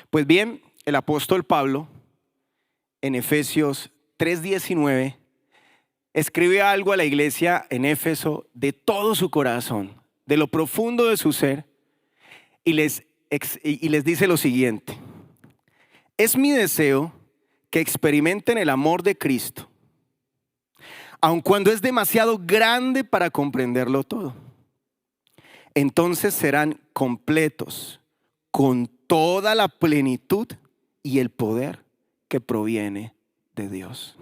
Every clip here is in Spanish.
Pues bien, el apóstol Pablo en Efesios 3:19 escribe algo a la iglesia en Éfeso de todo su corazón, de lo profundo de su ser, y les dice lo siguiente: es mi deseo que experimenten el amor de Cristo, aun cuando es demasiado grande para comprenderlo todo. Entonces serán completos con toda la plenitud y el poder que proviene de Dios.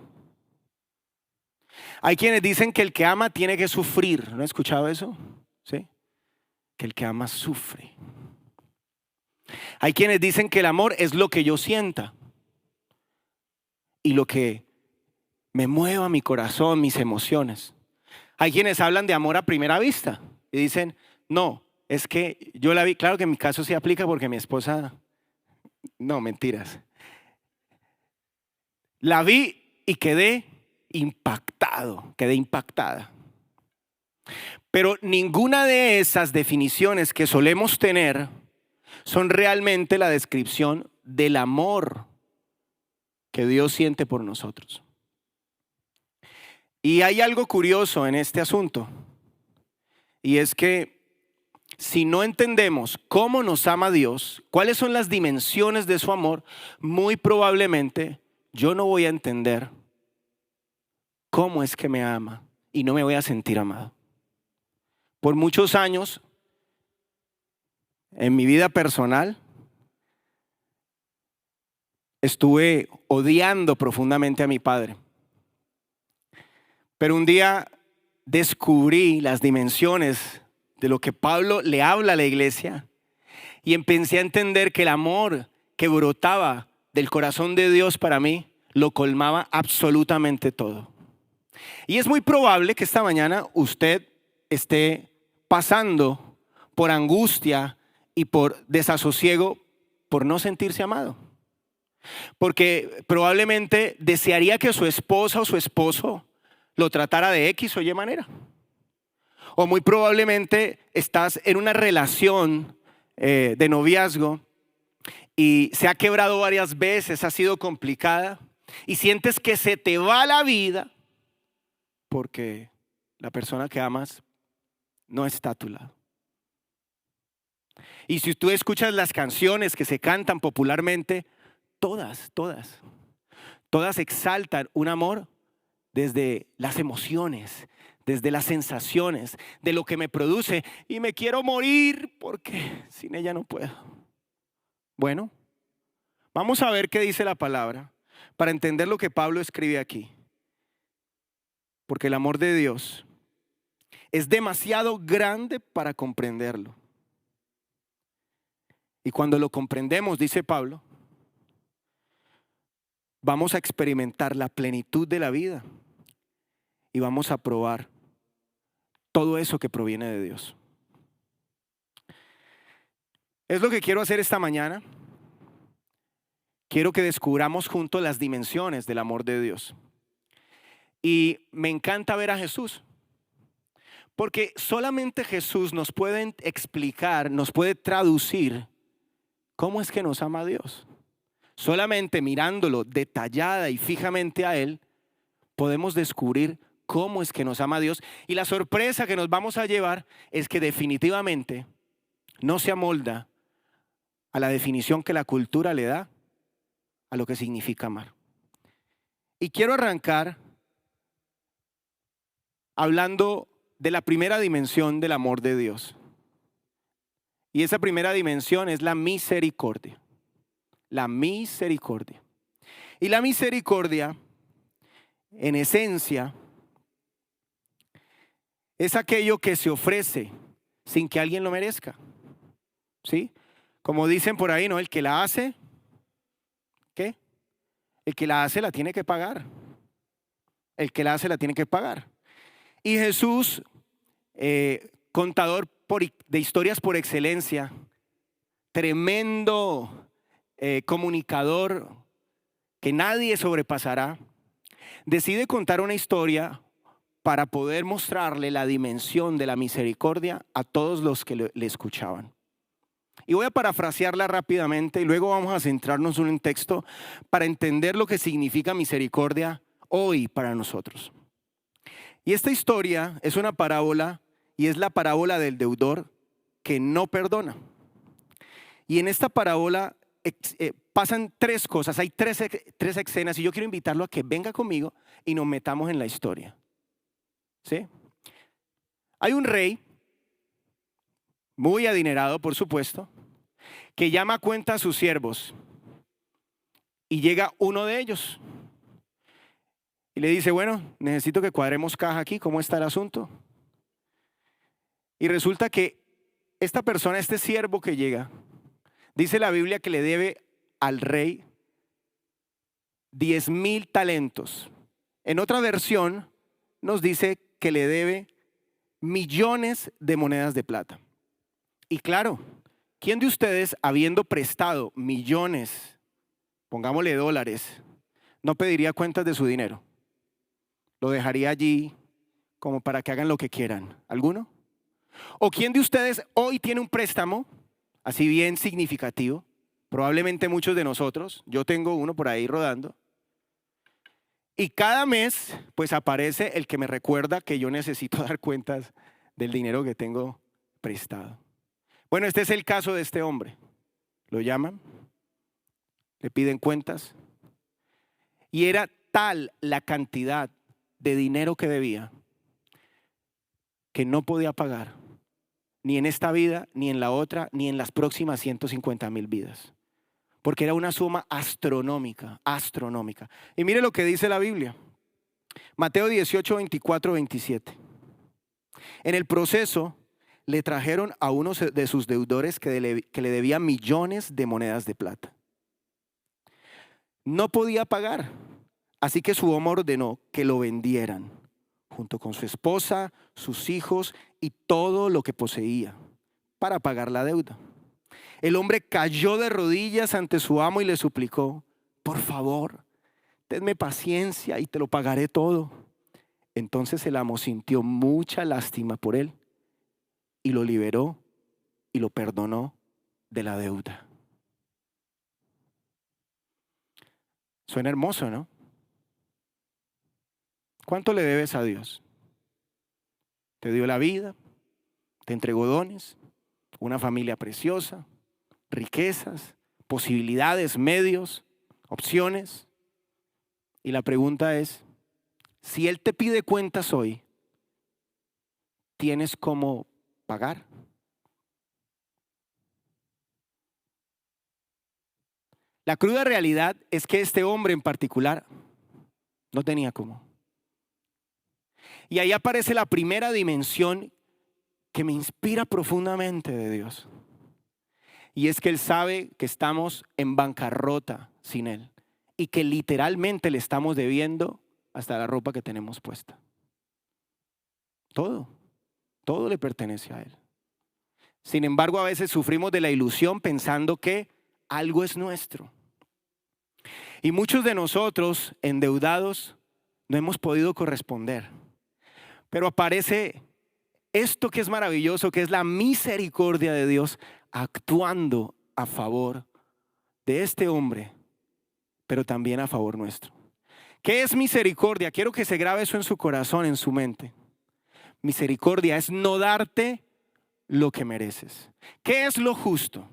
Hay quienes dicen que el que ama tiene que sufrir. ¿No he escuchado eso? ¿Sí? Que el que ama sufre. Hay quienes dicen que el amor es lo que yo sienta y lo que me mueva mi corazón, mis emociones. Hay quienes hablan de amor a primera vista y dicen, no, es que yo la vi. Claro que en mi caso sí aplica porque mi esposa, no, mentiras. La vi y quedé impactado, quedé impactada. Pero ninguna de esas definiciones que solemos tener son realmente la descripción del amor que Dios siente por nosotros. Y hay algo curioso en este asunto, y es que si no entendemos cómo nos ama Dios, cuáles son las dimensiones de su amor, muy probablemente yo no voy a entender cómo es que me ama y no me voy a sentir amado. Por muchos años, en mi vida personal, estuve odiando profundamente a mi padre. Pero un día descubrí las dimensiones de lo que Pablo le habla a la iglesia y empecé a entender que el amor que brotaba del corazón de Dios para mí lo colmaba absolutamente todo. Y es muy probable que esta mañana usted esté pasando por angustia y por desasosiego por no sentirse amado. Porque probablemente desearía que su esposa o su esposo lo tratara de X o Y manera. O muy probablemente estás en una relación de noviazgo y se ha quebrado varias veces, ha sido complicada y sientes que se te va la vida porque la persona que amas no está a tu lado. Y si tú escuchas las canciones que se cantan popularmente, todas exaltan un amor desde las emociones, desde las sensaciones, de lo que me produce y me quiero morir porque sin ella no puedo. Bueno, vamos a ver qué dice la palabra para entender lo que Pablo escribe aquí. Porque el amor de Dios es demasiado grande para comprenderlo. Y cuando lo comprendemos, dice Pablo, vamos a experimentar la plenitud de la vida y vamos a probar todo eso que proviene de Dios. Es lo que quiero hacer esta mañana. Quiero que descubramos juntos las dimensiones del amor de Dios. Y me encanta ver a Jesús, porque solamente Jesús nos puede explicar, nos puede traducir cómo es que nos ama Dios. Solamente mirándolo detallada y fijamente a Él, podemos descubrir cómo es que nos ama Dios. Y la sorpresa que nos vamos a llevar es que definitivamente no se amolda a la definición que la cultura le da a lo que significa amar. Y quiero arrancar hablando de la primera dimensión del amor de Dios. Y esa primera dimensión es la misericordia. La misericordia. Y la misericordia, en esencia, es aquello que se ofrece sin que alguien lo merezca. ¿Sí? Como dicen por ahí, ¿no? El que la hace, ¿qué? El que la hace la tiene que pagar. El que la hace la tiene que pagar. Y Jesús, contador de historias por excelencia, tremendo comunicador que nadie sobrepasará, decide contar una historia para poder mostrarle la dimensión de la misericordia a todos los que le escuchaban. Y voy a parafrasearla rápidamente y luego vamos a centrarnos en un texto para entender lo que significa misericordia hoy para nosotros. Y esta historia es una parábola y es la parábola del deudor que no perdona. Y en esta parábola pasan tres cosas, hay tres escenas y yo quiero invitarlo a que venga conmigo y nos metamos en la historia. ¿Sí? Hay un rey, muy adinerado por supuesto, que llama a cuenta a sus siervos y llega uno de ellos y le dice, bueno, necesito que cuadremos caja aquí, ¿cómo está el asunto? Y resulta que esta persona, este siervo que llega, dice la Biblia que le debe al rey 10,000 talentos. En otra versión nos dice que le debe millones de monedas de plata. Y claro, ¿quién de ustedes, habiendo prestado millones, pongámosle dólares, no pediría cuentas de su dinero? Lo dejaría allí como para que hagan lo que quieran. ¿Alguno? ¿O quién de ustedes hoy tiene un préstamo, así bien significativo? Probablemente muchos de nosotros, yo tengo uno por ahí rodando. Y cada mes, pues aparece el que me recuerda que yo necesito dar cuentas del dinero que tengo prestado. Bueno, este es el caso de este hombre. Lo llaman, le piden cuentas. Y era tal la cantidad de dinero que debía que no podía pagar, ni en esta vida, ni en la otra, ni en las próximas 150,000 vidas. Porque era una suma astronómica, astronómica. Y mire lo que dice la Biblia. Mateo 18, 24, 27. En el proceso le trajeron a uno de sus deudores que le debía millones de monedas de plata. No podía pagar, así que su amo ordenó que lo vendieran, junto con su esposa, sus hijos y todo lo que poseía, para pagar la deuda. El hombre cayó de rodillas ante su amo y le suplicó, por favor, tenme paciencia y te lo pagaré todo. Entonces el amo sintió mucha lástima por él y lo liberó y lo perdonó de la deuda. Suena hermoso, ¿no? ¿Cuánto le debes a Dios? Te dio la vida, te entregó dones, una familia preciosa, riquezas, posibilidades, medios, opciones. Y la pregunta es, si Él te pide cuentas hoy, ¿tienes cómo pagar? La cruda realidad es que este hombre en particular no tenía cómo. Y ahí aparece la primera dimensión que me inspira profundamente de Dios. Y es que Él sabe que estamos en bancarrota sin Él y que literalmente le estamos debiendo hasta la ropa que tenemos puesta. Todo le pertenece a Él. Sin embargo, a veces sufrimos de la ilusión pensando que algo es nuestro. Y muchos de nosotros, endeudados, no hemos podido corresponder. Pero aparece esto que es maravilloso, que es la misericordia de Dios actuando a favor de este hombre, pero también a favor nuestro. ¿Qué es misericordia? Quiero que se grabe eso en su corazón, en su mente. Misericordia es no darte lo que mereces. ¿Qué es lo justo?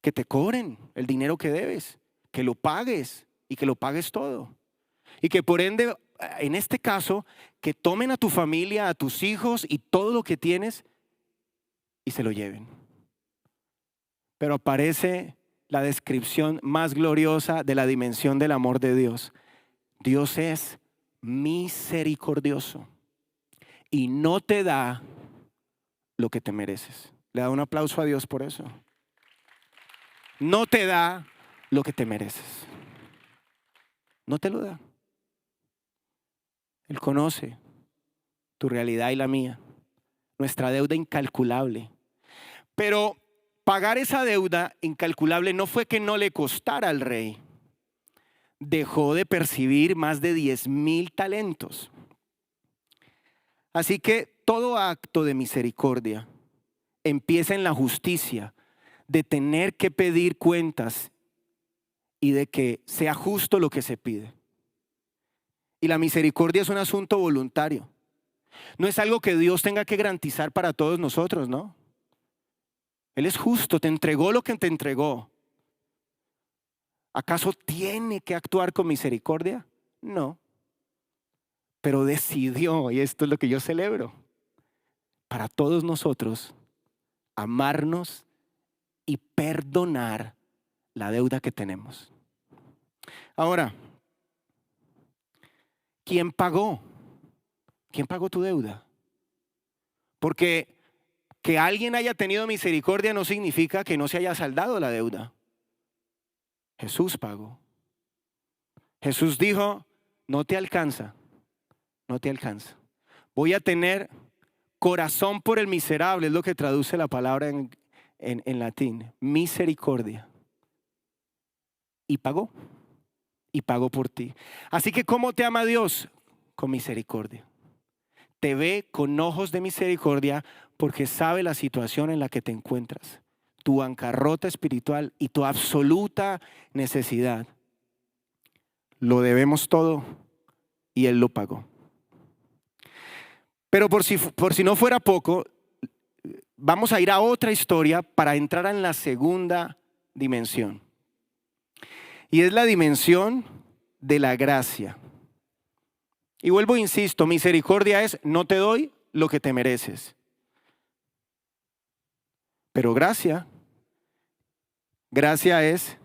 Que te cobren el dinero que debes, que lo pagues y que lo pagues todo. Y que por ende, en este caso, que tomen a tu familia, a tus hijos y todo lo que tienes y se lo lleven. Pero aparece la descripción más gloriosa de la dimensión del amor de Dios. Dios es misericordioso y no te da lo que te mereces. Le da un aplauso a Dios por eso. No te da lo que te mereces. No te lo da. Él conoce tu realidad y la mía, nuestra deuda incalculable. Pero pagar esa deuda incalculable no fue que no le costara al rey. Dejó de percibir más de 10,000 talentos. Así que todo acto de misericordia empieza en la justicia, de tener que pedir cuentas y de que sea justo lo que se pide. Y la misericordia es un asunto voluntario. No es algo que Dios tenga que garantizar para todos nosotros, ¿no? Él es justo, te entregó lo que te entregó. ¿Acaso tiene que actuar con misericordia? No. Pero decidió, y esto es lo que yo celebro, para todos nosotros, amarnos y perdonar la deuda que tenemos. Ahora, ¿quién pagó? ¿Quién pagó tu deuda? Porque que alguien haya tenido misericordia no significa que no se haya saldado la deuda. Jesús pagó. Jesús dijo, no te alcanza, no te alcanza. Voy a tener corazón por el miserable, es lo que traduce la palabra en latín, misericordia. Y pagó por ti. Así que ¿cómo te ama Dios? Con misericordia. Te ve con ojos de misericordia porque sabe la situación en la que te encuentras, tu bancarrota espiritual y tu absoluta necesidad. Lo debemos todo y Él lo pagó. Pero por si no fuera poco, vamos a ir a otra historia para entrar en la segunda dimensión. Y es la dimensión de la gracia. Y vuelvo e insisto, misericordia es no te doy lo que te mereces. Pero gracia es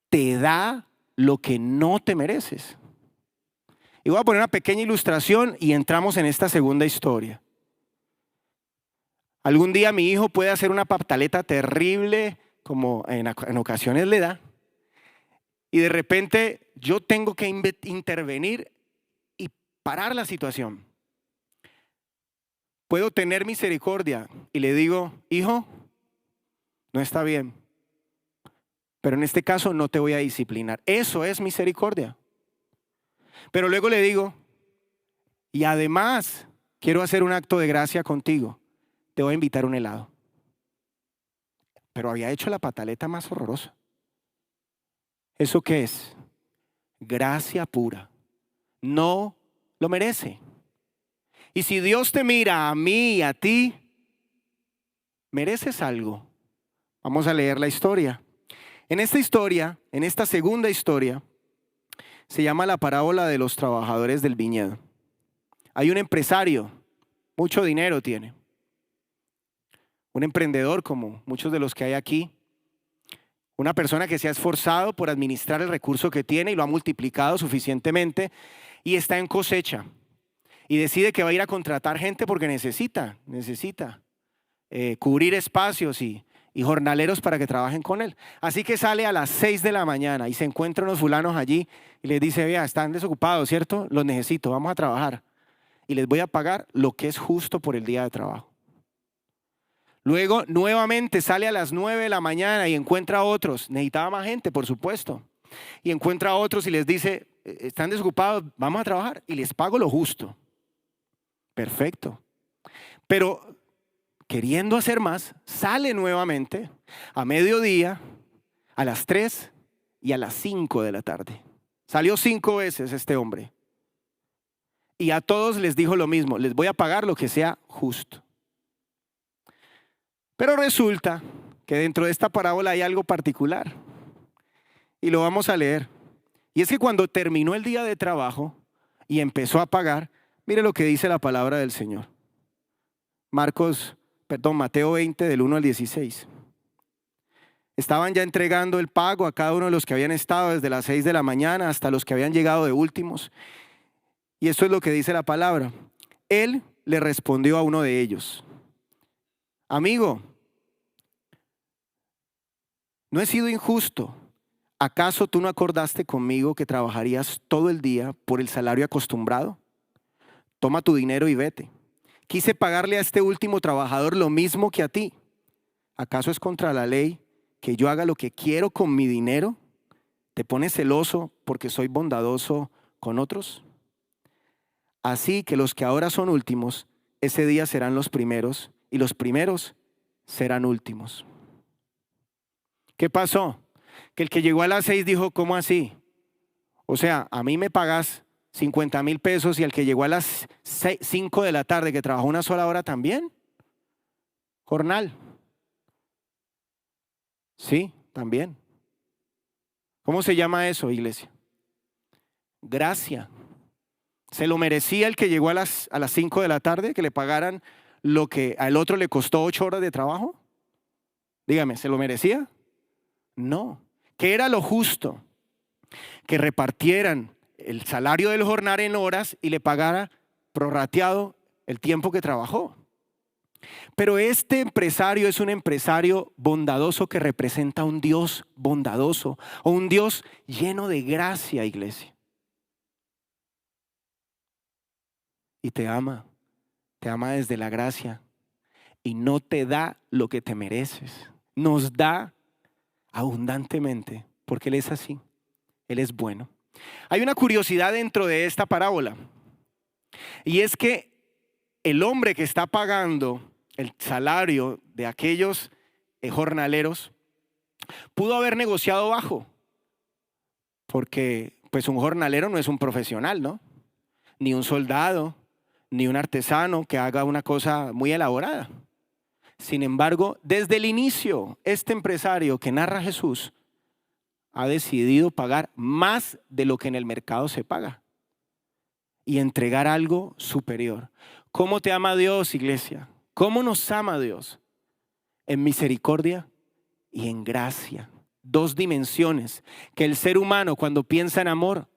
te da lo que no te mereces. Y voy a poner una pequeña ilustración y entramos en esta segunda historia. Algún día mi hijo puede hacer una pataleta terrible, como en ocasiones le da, y de repente yo tengo que intervenir y parar la situación. Puedo tener misericordia y le digo, hijo, no está bien, pero en este caso no te voy a disciplinar. Eso es misericordia. Pero luego le digo, y además quiero hacer un acto de gracia contigo. Te voy a invitar a un helado. Pero había hecho la pataleta más horrorosa. ¿Eso qué es? Gracia pura. No lo merece. Y si Dios te mira a mí y a ti, mereces algo. Vamos a leer la historia. En esta segunda historia, se llama la parábola de los trabajadores del viñedo. Hay un empresario, mucho dinero tiene. Un emprendedor como muchos de los que hay aquí. Una persona que se ha esforzado por administrar el recurso que tiene y lo ha multiplicado suficientemente y está en cosecha. Y decide que va a ir a contratar gente porque necesita cubrir espacios y jornaleros para que trabajen con él. Así que sale a las 6 de la mañana y se encuentra unos fulanos allí y les dice, vea, están desocupados, ¿cierto? Los necesito, vamos a trabajar. Y les voy a pagar lo que es justo por el día de trabajo. Luego nuevamente sale a las 9 de la mañana y encuentra a otros. Necesitaba más gente, por supuesto. Y encuentra a otros y les dice, están desocupados, vamos a trabajar y les pago lo justo. Perfecto. Pero queriendo hacer más, sale nuevamente a mediodía, a las 3 y a las 5 de la tarde. Salió 5 veces este hombre. Y a todos les dijo lo mismo, les voy a pagar lo que sea justo. Pero resulta que dentro de esta parábola hay algo particular. Y lo vamos a leer. Y es que cuando terminó el día de trabajo y empezó a pagar, mire lo que dice la palabra del Señor. Mateo 20 del 1 al 16. Estaban ya entregando el pago a cada uno de los que habían estado desde las 6 de la mañana hasta los que habían llegado de últimos. Y esto es lo que dice la palabra. Él le respondió a uno de ellos. Amigo, no he sido injusto. ¿Acaso tú no acordaste conmigo que trabajarías todo el día por el salario acostumbrado? Toma tu dinero y vete. Quise pagarle a este último trabajador lo mismo que a ti. ¿Acaso es contra la ley que yo haga lo que quiero con mi dinero? ¿Te pones celoso porque soy bondadoso con otros? Así que los que ahora son últimos, ese día serán los primeros, y los primeros serán últimos. ¿Qué pasó? Que el que llegó a las 6 dijo, ¿cómo así? O sea, a mí me pagas 50,000 pesos y el que llegó a las 5 de la tarde, que trabajó una sola hora también. Jornal. Sí, también. ¿Cómo se llama eso, iglesia? Gracia. ¿Se lo merecía el que llegó a las 5 de la tarde, que le pagaran lo que al otro le costó 8 horas de trabajo? Dígame, ¿se lo merecía? No. ¿Qué era lo justo? Que repartieran el salario del jornal en horas y le pagara prorrateado el tiempo que trabajó. Pero este empresario es un empresario bondadoso que representa a un Dios bondadoso o un Dios lleno de gracia, iglesia. Y te ama desde la gracia y no te da lo que te mereces. Nos da abundantemente porque Él es así, Él es bueno. Hay una curiosidad dentro de esta parábola y es que el hombre que está pagando el salario de aquellos jornaleros pudo haber negociado bajo, porque pues un jornalero no es un profesional, ¿no? Ni un soldado, ni un artesano que haga una cosa muy elaborada. Sin embargo, desde el inicio, este empresario que narra Jesús ha decidido pagar más de lo que en el mercado se paga y entregar algo superior. ¿Cómo te ama Dios, iglesia? ¿Cómo nos ama Dios? En misericordia y en gracia. Dos dimensiones que el ser humano cuando piensa en amor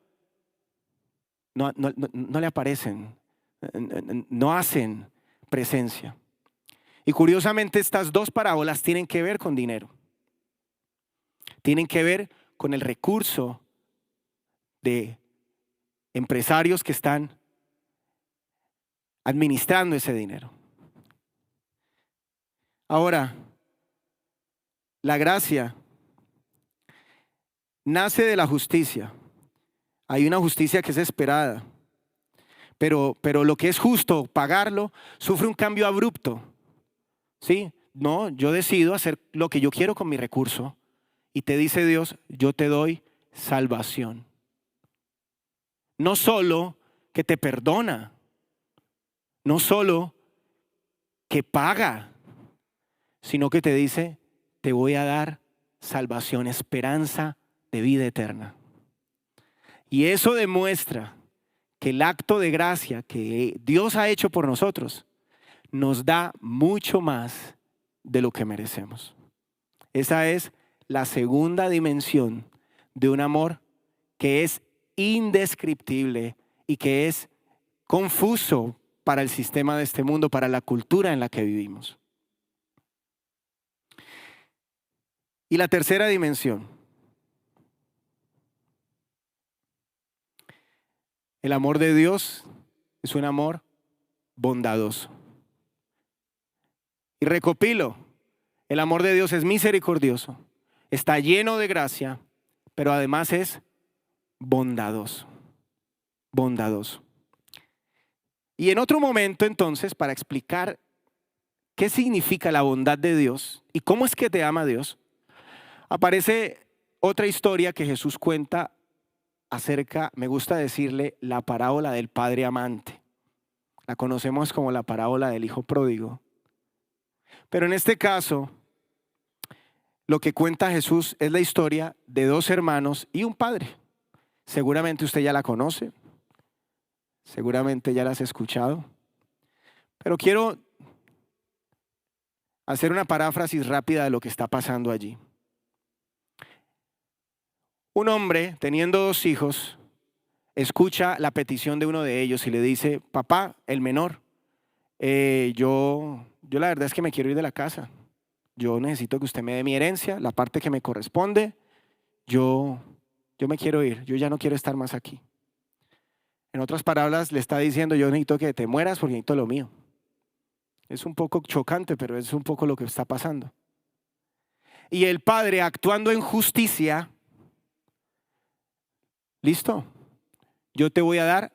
no le aparecen, no hacen presencia. Y curiosamente estas dos parábolas tienen que ver con dinero. Tienen que ver con el recurso de empresarios que están administrando ese dinero. Ahora, la gracia nace de la justicia. Hay una justicia que es esperada, pero lo que es justo, pagarlo, sufre un cambio abrupto. ¿Sí? No, yo decido hacer lo que yo quiero con mi recurso y te dice Dios, yo te doy salvación. No solo que te perdona, no solo que paga, sino que te dice, te voy a dar salvación, esperanza de vida eterna. Y eso demuestra que el acto de gracia que Dios ha hecho por nosotros nos da mucho más de lo que merecemos. Esa es la segunda dimensión de un amor que es indescriptible y que es confuso para el sistema de este mundo, para la cultura en la que vivimos. Y la tercera dimensión, el amor de Dios es un amor bondadoso. Y recopilo, el amor de Dios es misericordioso, está lleno de gracia, pero además es bondadoso, bondadoso. Y en otro momento entonces, para explicar qué significa la bondad de Dios y cómo es que te ama Dios, aparece otra historia que Jesús cuenta acerca, me gusta decirle, la parábola del padre amante. La conocemos como la parábola del hijo pródigo. Pero en este caso, lo que cuenta Jesús es la historia de dos hermanos y un padre. Seguramente usted ya la conoce, seguramente ya la has escuchado, pero quiero hacer una paráfrasis rápida de lo que está pasando allí. Un hombre, teniendo dos hijos, escucha la petición de uno de ellos y le dice, papá, el menor, yo la verdad es que me quiero ir de la casa. Yo necesito que usted me dé mi herencia, la parte que me corresponde. Yo me quiero ir, yo ya no quiero estar más aquí. En otras palabras, le está diciendo, yo necesito que te mueras porque necesito lo mío. Es un poco chocante, pero es un poco lo que está pasando. Y el padre, actuando en justicia, listo, yo te voy a dar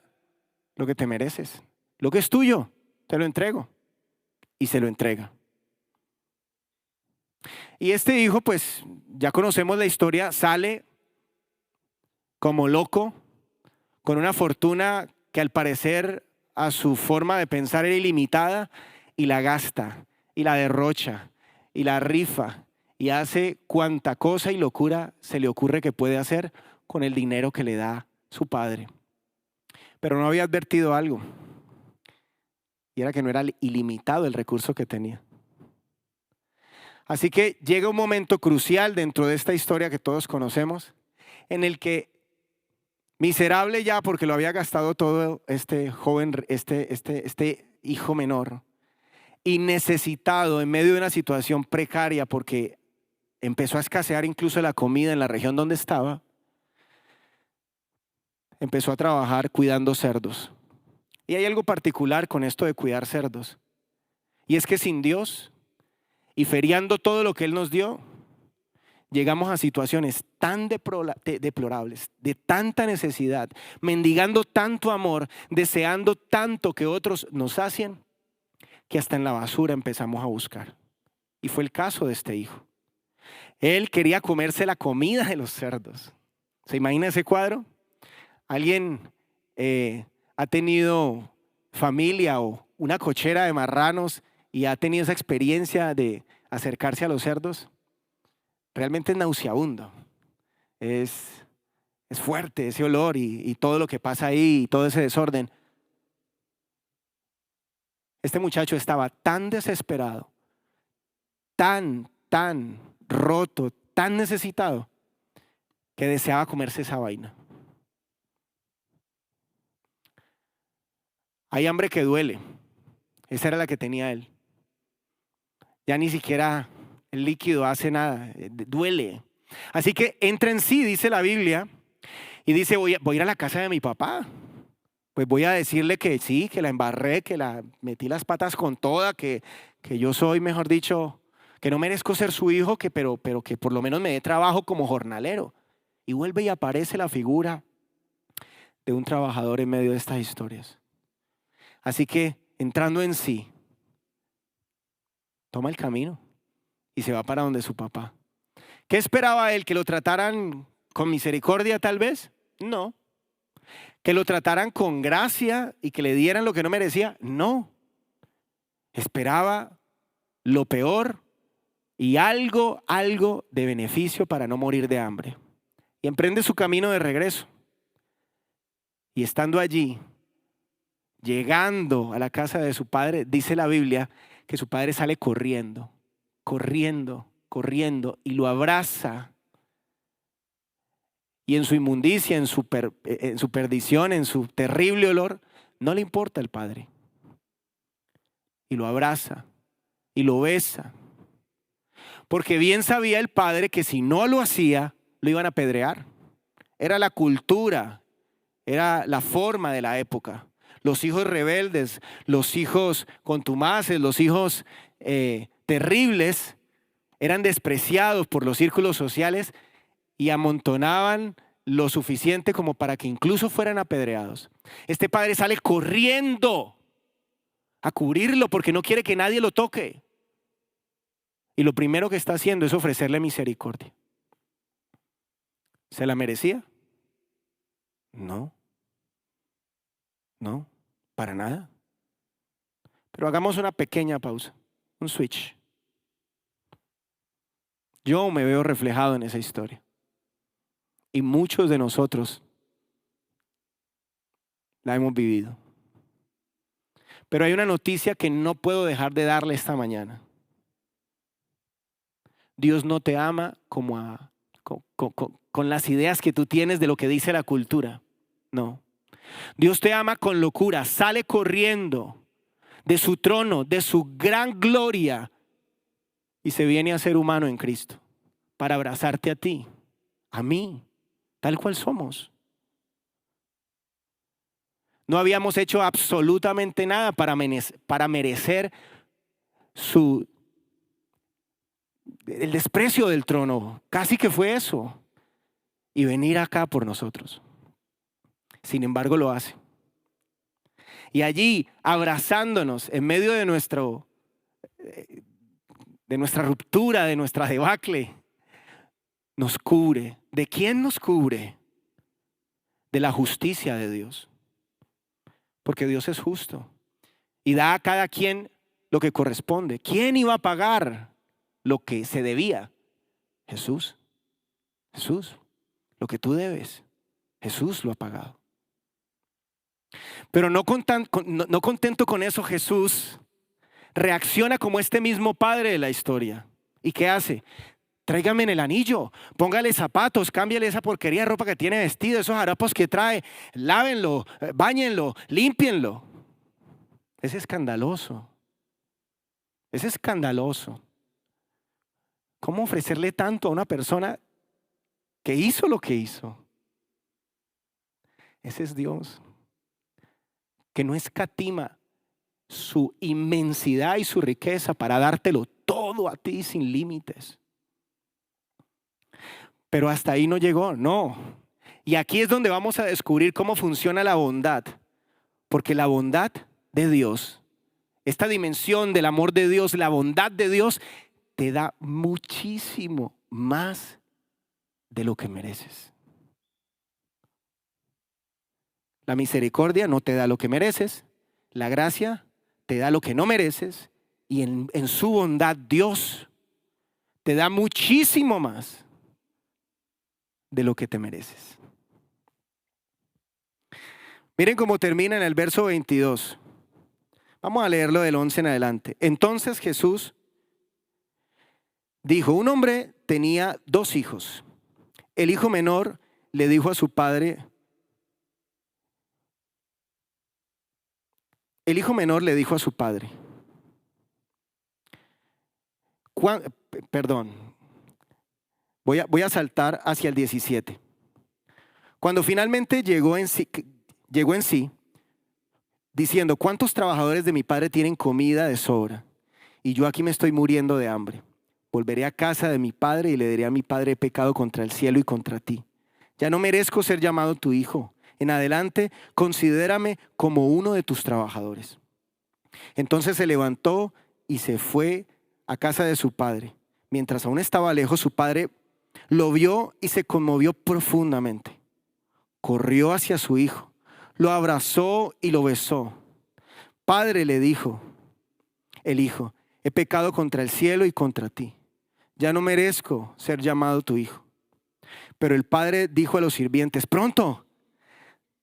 lo que te mereces. Lo que es tuyo, te lo entrego. y se lo entrega. Y este hijo, pues ya conocemos la historia, sale como loco, con una fortuna que al parecer a su forma de pensar era ilimitada, y la gasta, y la derrocha, y la rifa, y hace cuanta cosa y locura se le ocurre que puede hacer con el dinero que le da su padre. Pero no había advertido algo, y era que no era ilimitado el recurso que tenía. Así que llega un momento crucial dentro de esta historia que todos conocemos, en el que, miserable ya porque lo había gastado todo este joven, este hijo menor, y necesitado en medio de una situación precaria porque empezó a escasear incluso la comida en la región donde estaba, empezó a trabajar cuidando cerdos. Y hay algo particular con esto de cuidar cerdos, y es que sin Dios y feriando todo lo que Él nos dio, llegamos a situaciones tan deplorables, de tanta necesidad, mendigando tanto amor, deseando tanto que otros nos sacien, que hasta en la basura empezamos a buscar. Y fue el caso de este hijo. Él quería comerse la comida de los cerdos. ¿Se imagina ese cuadro? ¿Alguien ha tenido familia o una cochera de marranos y ha tenido esa experiencia de acercarse a los cerdos? Realmente es nauseabundo. Es fuerte ese olor y todo lo que pasa ahí y todo ese desorden. Este muchacho estaba tan desesperado, tan roto, tan necesitado, que deseaba comerse esa vaina. Hay hambre que duele. Esa era la que tenía él. Ya ni siquiera el líquido hace nada, duele. Así que entra en sí, dice la Biblia, y dice, voy a ir a la casa de mi papá. Pues voy a decirle que sí, que la embarré, que la metí las patas con toda, que yo soy, mejor dicho, que no merezco ser su hijo, pero que por lo menos me dé trabajo como jornalero. Y vuelve y aparece la figura de un trabajador en medio de estas historias. Así que, entrando en sí, toma el camino y se va para donde su papá. ¿Qué esperaba él? ¿Que lo trataran con misericordia tal vez? No. ¿Que lo trataran con gracia y que le dieran lo que no merecía? No. Esperaba lo peor y algo de beneficio para no morir de hambre. Y emprende su camino de regreso. Y estando allí, llegando a la casa de su padre, dice la Biblia que su padre sale corriendo y lo abraza. Y en su inmundicia, en su perdición, en su terrible olor, no le importa el padre. Y lo abraza y lo besa. Porque bien sabía el padre que si no lo hacía, lo iban a apedrear. Era la cultura, era la forma de la época. Los hijos rebeldes, los hijos contumaces, los hijos terribles eran despreciados por los círculos sociales y amontonaban lo suficiente como para que incluso fueran apedreados. Este padre sale corriendo a cubrirlo porque no quiere que nadie lo toque. Y lo primero que está haciendo es ofrecerle misericordia. ¿Se la merecía? No, para nada. Pero hagamos una pequeña pausa, un switch. Yo me veo reflejado en esa historia. Y muchos de nosotros la hemos vivido. Pero hay una noticia que no puedo dejar de darle esta mañana. Dios no te ama como con las ideas que tú tienes de lo que dice la cultura. No. Dios te ama con locura. Sale corriendo de su trono, de su gran gloria, y se viene a ser humano en Cristo para abrazarte a ti, a mí, tal cual somos. No habíamos hecho absolutamente nada para merecer el desprecio del trono. Casi que fue eso. Y venir acá por nosotros. Sin embargo, lo hace. Y allí, abrazándonos en medio de nuestro de nuestra ruptura, de nuestra debacle. Nos cubre. ¿De quién nos cubre? De la justicia de Dios. Porque Dios es justo y da a cada quien lo que corresponde. ¿Quién iba a pagar lo que se debía? Jesús. Jesús. Lo que tú debes, Jesús lo ha pagado. Pero no contento con eso, Jesús reacciona como este mismo padre de la historia. ¿Y qué hace? Tráigame en el anillo, póngale zapatos, cámbiale esa porquería de ropa que tiene vestido, esos harapos que trae, lávenlo, báñenlo, límpienlo. Es escandaloso. Es escandaloso. ¿Cómo ofrecerle tanto a una persona que hizo lo que hizo? Ese es Dios, que no escatima su inmensidad y su riqueza para dártelo todo a ti sin límites. Pero hasta ahí no llegó, no. Y aquí es donde vamos a descubrir cómo funciona la bondad. Porque la bondad de Dios, esta dimensión del amor de Dios, la bondad de Dios, te da muchísimo más de lo que mereces. La misericordia no te da lo que mereces. La gracia te da lo que no mereces. Y en su bondad Dios te da muchísimo más de lo que te mereces. Miren cómo termina en el verso 22. Vamos a leerlo del 11 en adelante. Entonces Jesús dijo, un hombre tenía 2 hijos. El hijo menor le dijo a su padre, voy a saltar hacia el 17. Cuando finalmente llegó en sí, diciendo, ¿cuántos trabajadores de mi padre tienen comida de sobra? Y yo aquí me estoy muriendo de hambre. Volveré a casa de mi padre y le diré a mi padre, he pecado contra el cielo y contra ti. Ya no merezco ser llamado tu hijo. En adelante, considérame como uno de tus trabajadores. Entonces se levantó y se fue a casa de su padre. Mientras aún estaba lejos, su padre lo vio y se conmovió profundamente. Corrió hacia su hijo, lo abrazó y lo besó. Padre, le dijo el hijo, he pecado contra el cielo y contra ti. Ya no merezco ser llamado tu hijo. Pero el padre dijo a los sirvientes, pronto,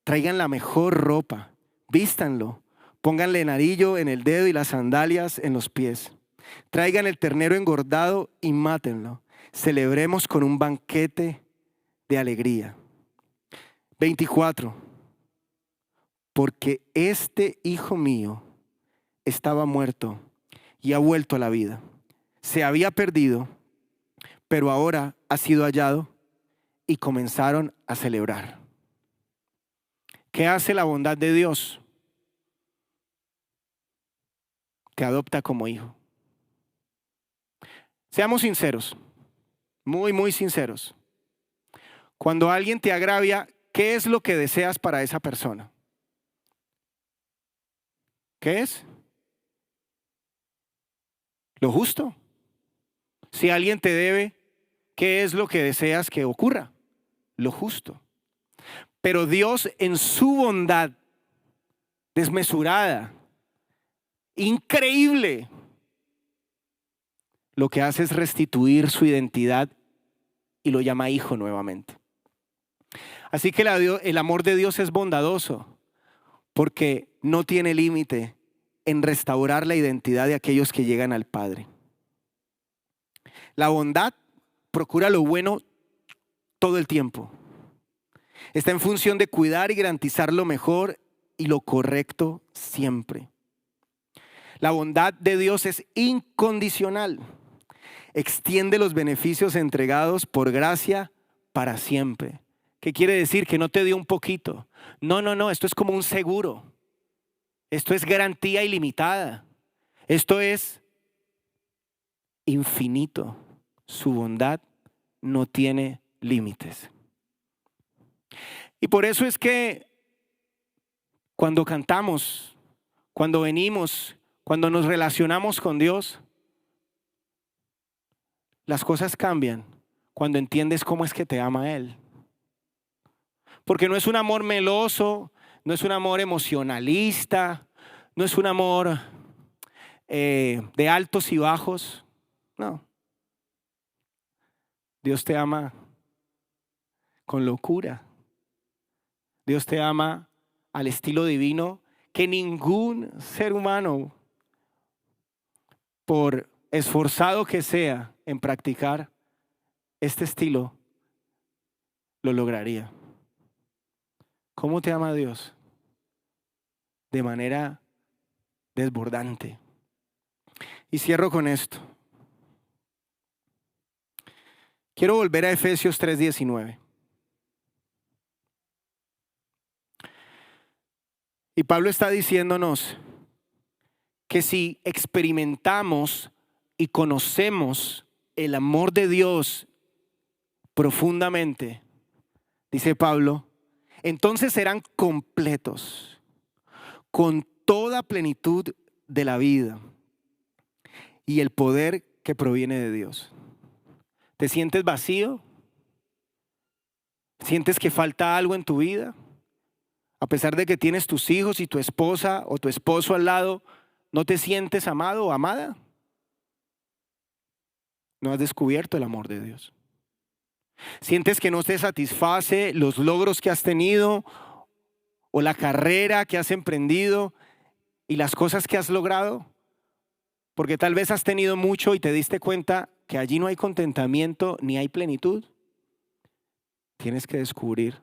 traigan la mejor ropa, vístanlo, pónganle el anillo en el dedo y las sandalias en los pies. Traigan el ternero engordado y mátenlo. Celebremos con un banquete de alegría. 24. Porque este hijo mío estaba muerto y ha vuelto a la vida. Se había perdido, pero ahora ha sido hallado, y comenzaron a celebrar. ¿Qué hace la bondad de Dios? Que adopta como hijo. Seamos sinceros, muy, muy sinceros. Cuando alguien te agravia, ¿qué es lo que deseas para esa persona? ¿Qué es? Lo justo. Si alguien te debe, ¿qué es lo que deseas que ocurra? Lo justo. Pero Dios en su bondad desmesurada, increíble, lo que hace es restituir su identidad y lo llama hijo nuevamente. Así que el amor de Dios es bondadoso porque no tiene límite en restaurar la identidad de aquellos que llegan al Padre. La bondad procura lo bueno todo el tiempo. Está en función de cuidar y garantizar lo mejor y lo correcto siempre. La bondad de Dios es incondicional. Extiende los beneficios entregados por gracia para siempre. ¿Qué quiere decir? Que no te dio un poquito. No, esto es como un seguro. Esto es garantía ilimitada. Esto es infinito. Su bondad no tiene límites. Y por eso es que cuando cantamos, cuando venimos, cuando nos relacionamos con Dios, las cosas cambian cuando entiendes cómo es que te ama Él. Porque no es un amor meloso, no es un amor emocionalista, no es un amor de altos y bajos. No. Dios te ama con locura. Dios te ama al estilo divino que ningún ser humano, por esforzado que sea en practicar este estilo, lo lograría. ¿Cómo te ama Dios? De manera desbordante. Y cierro con esto. Quiero volver a Efesios 3:19. Y Pablo está diciéndonos que si experimentamos y conocemos el amor de Dios profundamente, dice Pablo, entonces serán completos con toda plenitud de la vida y el poder que proviene de Dios. ¿Te sientes vacío? ¿Sientes que falta algo en tu vida? A pesar de que tienes tus hijos y tu esposa o tu esposo al lado, ¿no te sientes amado o amada? No has descubierto el amor de Dios. ¿Sientes que no te satisface los logros que has tenido o la carrera que has emprendido y las cosas que has logrado? Porque tal vez has tenido mucho y te diste cuenta que allí no hay contentamiento ni hay plenitud. Tienes que descubrir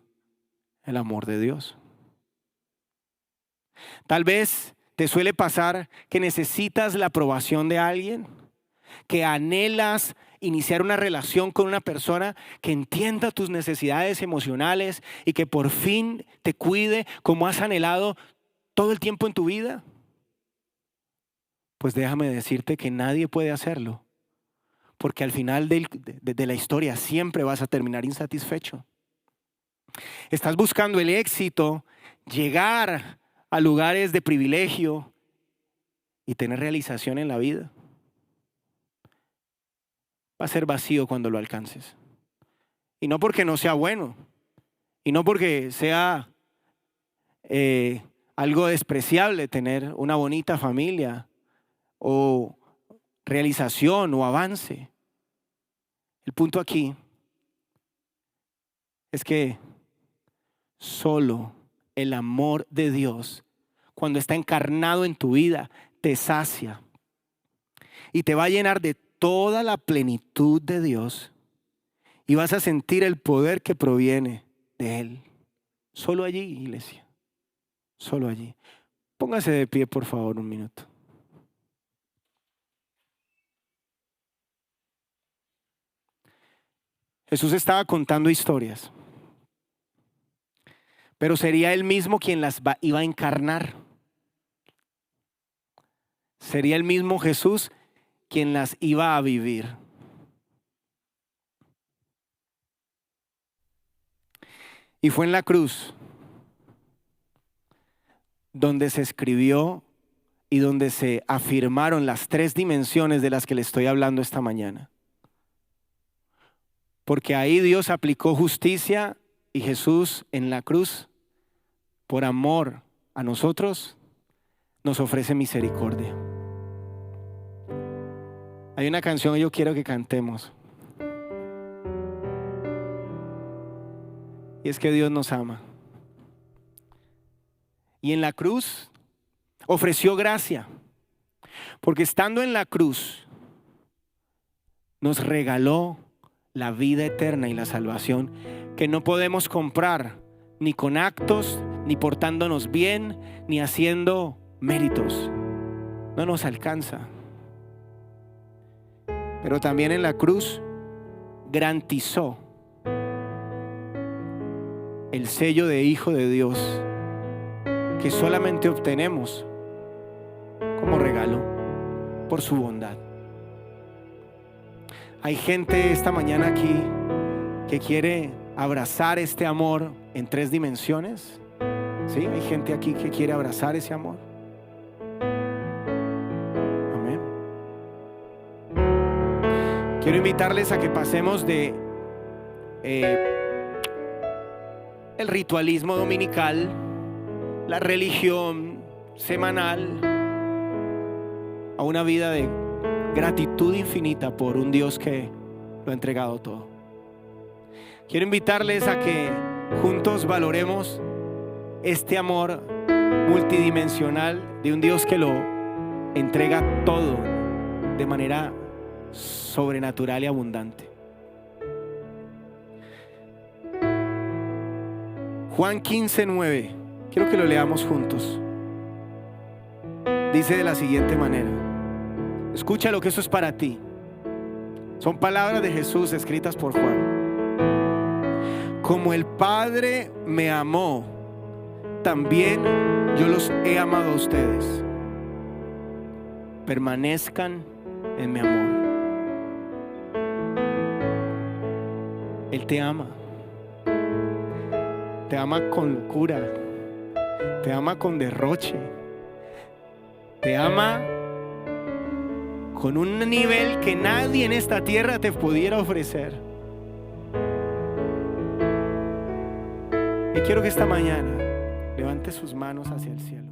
el amor de Dios. Tal vez te suele pasar que necesitas la aprobación de alguien, que anhelas iniciar una relación con una persona que entienda tus necesidades emocionales y que por fin te cuide como has anhelado todo el tiempo en tu vida. Pues déjame decirte que nadie puede hacerlo, porque al final de la historia siempre vas a terminar insatisfecho. Estás buscando el éxito, llegar a lugares de privilegio y tener realización en la vida. Va a ser vacío cuando lo alcances. Y no porque no sea bueno, y no porque sea algo despreciable tener una bonita familia o realización o avance. El punto aquí es que solo el amor de Dios, cuando está encarnado en tu vida, te sacia y te va a llenar de toda la plenitud de Dios y vas a sentir el poder que proviene de Él. Solo allí, iglesia, solo allí. Póngase de pie, por favor, un minuto. Jesús estaba contando historias, pero sería Él mismo quien las iba a encarnar. Sería el mismo Jesús quien las iba a vivir. Y fue en la cruz donde se escribió y donde se afirmaron las 3 dimensiones de las que le estoy hablando esta mañana. Porque ahí Dios aplicó justicia y Jesús en la cruz, por amor a nosotros, nos ofrece misericordia. Hay una canción que yo quiero que cantemos. Y es que Dios nos ama. Y en la cruz ofreció gracia. Porque estando en la cruz nos regaló la vida eterna y la salvación que no podemos comprar ni con actos, ni portándonos bien, ni haciendo méritos. No nos alcanza. Pero también en la cruz garantizó el sello de Hijo de Dios que solamente obtenemos como regalo por su bondad. Hay gente esta mañana aquí que quiere abrazar este amor en 3 dimensiones. ¿Sí? Hay gente aquí que quiere abrazar ese amor. Amén. Quiero invitarles a que pasemos de el ritualismo dominical, la religión semanal, a una vida de gratitud infinita por un Dios que lo ha entregado todo. Quiero invitarles a que juntos valoremos este amor multidimensional de un Dios que lo entrega todo de manera sobrenatural y abundante. Juan 15:9, quiero que lo leamos juntos. Dice de la siguiente manera: escucha lo que eso es para ti. Son palabras de Jesús escritas por Juan. Como el Padre me amó, también yo los he amado a ustedes. Permanezcan en mi amor. Él te ama. Te ama con locura. Te ama con derroche. Te ama con un nivel que nadie en esta tierra te pudiera ofrecer. Y quiero que esta mañana levante sus manos hacia el cielo.